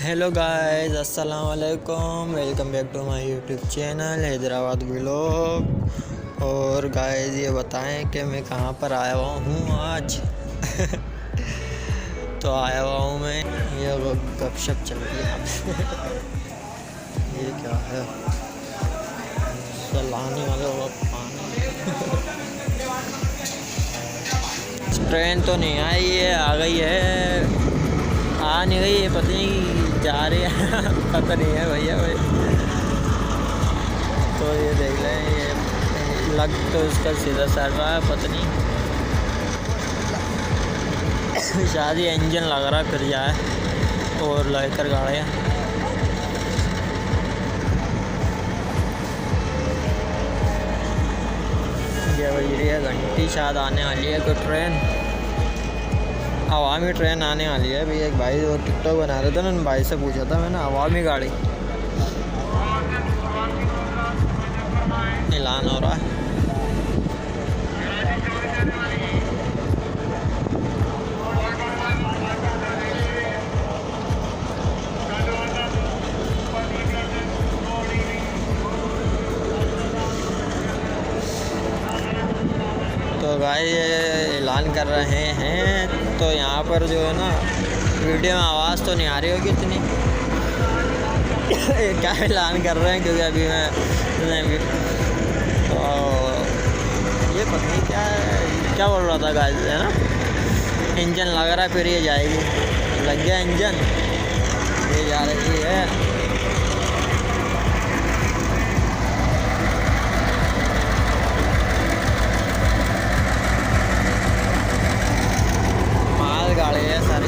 Hello guys, अस्सलाम वालेकुम। Welcome back to my YouTube channel Hyderabad blog. और गाइस ये बताएं कि मैं कहाँ पर आया हुआ हूँ आज। तो आया हुआ हूँ मैं, ये गपशप चल रही है। ये क्या है, लाने वाले वक्त पानी। ट्रेन तो नहीं आई है, आ गई है, आ नहीं गई है, पता नहीं जा रही है। पता नहीं है भैया भाई। तो ये देख लें, ये लग तो इसका सीधा चल रहा है, पता नहीं शायद ये इंजन लग रहा है फिर जाए और लेकर गाड़ियाँ। ये बज रही है घंटी, शायद आने वाली है कोई ट्रेन, अवामी ट्रेन आने वाली है। अभी एक भाई वो टिकटॉक बना रहे थे ना, उन भाई से पूछा था मैंने, अवामी गाड़ी ऐलान हो रहा है। तो भाई ये ऐलान कर रहे हैं, तो यहाँ पर जो है ना वीडियो में आवाज़ तो नहीं आ रही होगी इतनी। क्या ऐलान कर रहे हैं, क्योंकि अभी मैं तो ये पता नहीं क्या बोल रहा था गाइस, है ना, इंजन लग रहा है फिर ये जाएगी। लग गया इंजन, ये जा रही है। गाड़ी है सारी।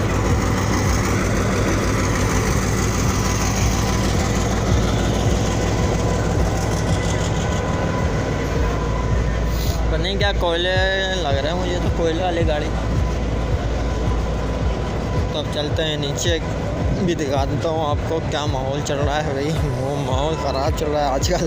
पता नहीं क्या कोयले लग रहा है मुझे, तो कोयले वाली गाड़ी। तो अब चलते हैं नीचे, भी दिखा देता हूँ आपको क्या माहौल चल रहा है भाई। वो माहौल ख़राब चल रहा है आजकल।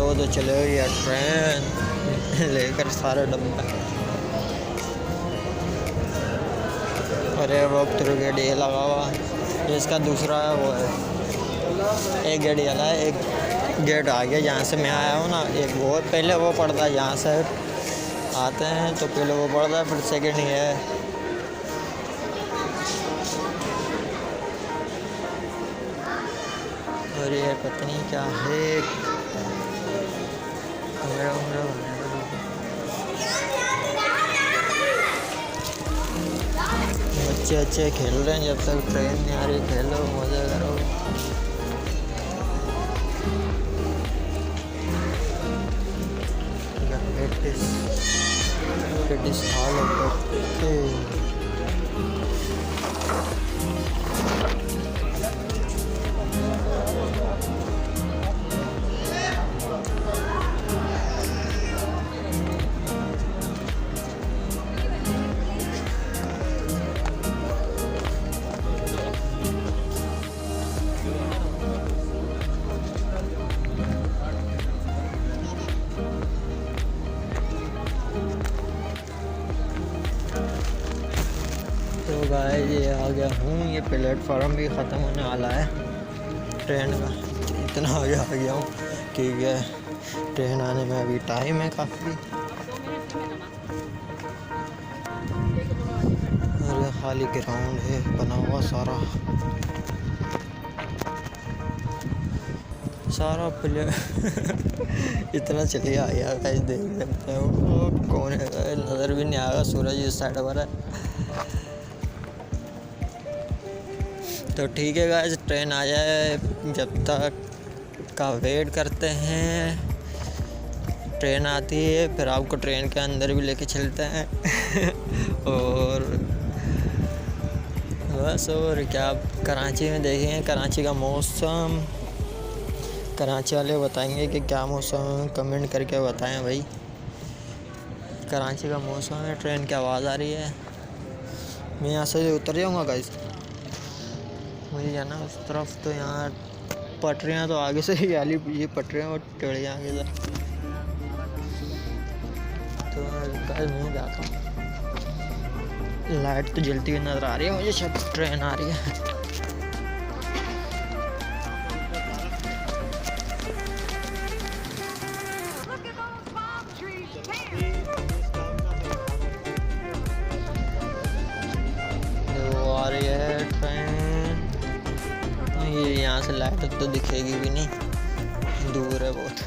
तो चले गई है ट्रेन लेकर सारे डब्बे। अरे वक्त गेट ये लगा हुआ, इसका दूसरा है वो है, एक गेट वाला है, एक गेट आ गया जहाँ से मैं आया हूँ ना। एक वो पहले वो पड़ता है, जहाँ से आते हैं तो पहले वो पड़ता है, फिर सेकंड ही है। और ये पता नहीं क्या है, बच्चे अच्छे खेल रहे हैं, जब तक ट्रेन नहीं आ रही खेलो मज़े करो। It is all about तो गाइस ये आ गया हूँ, ये प्लेटफॉर्म भी ख़त्म होने वाला है ट्रेन का। इतना आगे आ गया हूँ कि ट्रेन आने में अभी टाइम है काफ़ी। खाली ग्राउंड है बना हुआ सारा प्लेयर इतना चलिए आ गया गाइस, देख सकते हो वो कौन है, नज़र भी नहीं आएगा, सूरज इस साइड पर है। तो ठीक है गाइस, ट्रेन आ जाए जब तक का वेट करते हैं। ट्रेन आती है फिर आपको ट्रेन के अंदर भी लेके चलते हैं और बस, और क्या कराची में देखेंगे कराची का मौसम। कराची वाले बताएंगे कि क्या मौसम है, कमेंट करके बताएं भाई। कराची का मौसम है, ट्रेन की आवाज़ आ रही है। मैं यहाँ से उतर जाऊँगा गाइस, मुझे जाना उस तरफ। तो यहाँ पटरियाँ तो आगे से ही वाली ये पटरियाँ और टेढ़ियाँ आगे से, तो गाइस मैं जाता हूँ। लाइट तो जलती हुई नज़र आ रही है मुझे, शायद ट्रेन आ रही है। वो आ रही है ट्रेन, ये यहाँ से लाइट तो दिखेगी भी नहीं, दूर है बहुत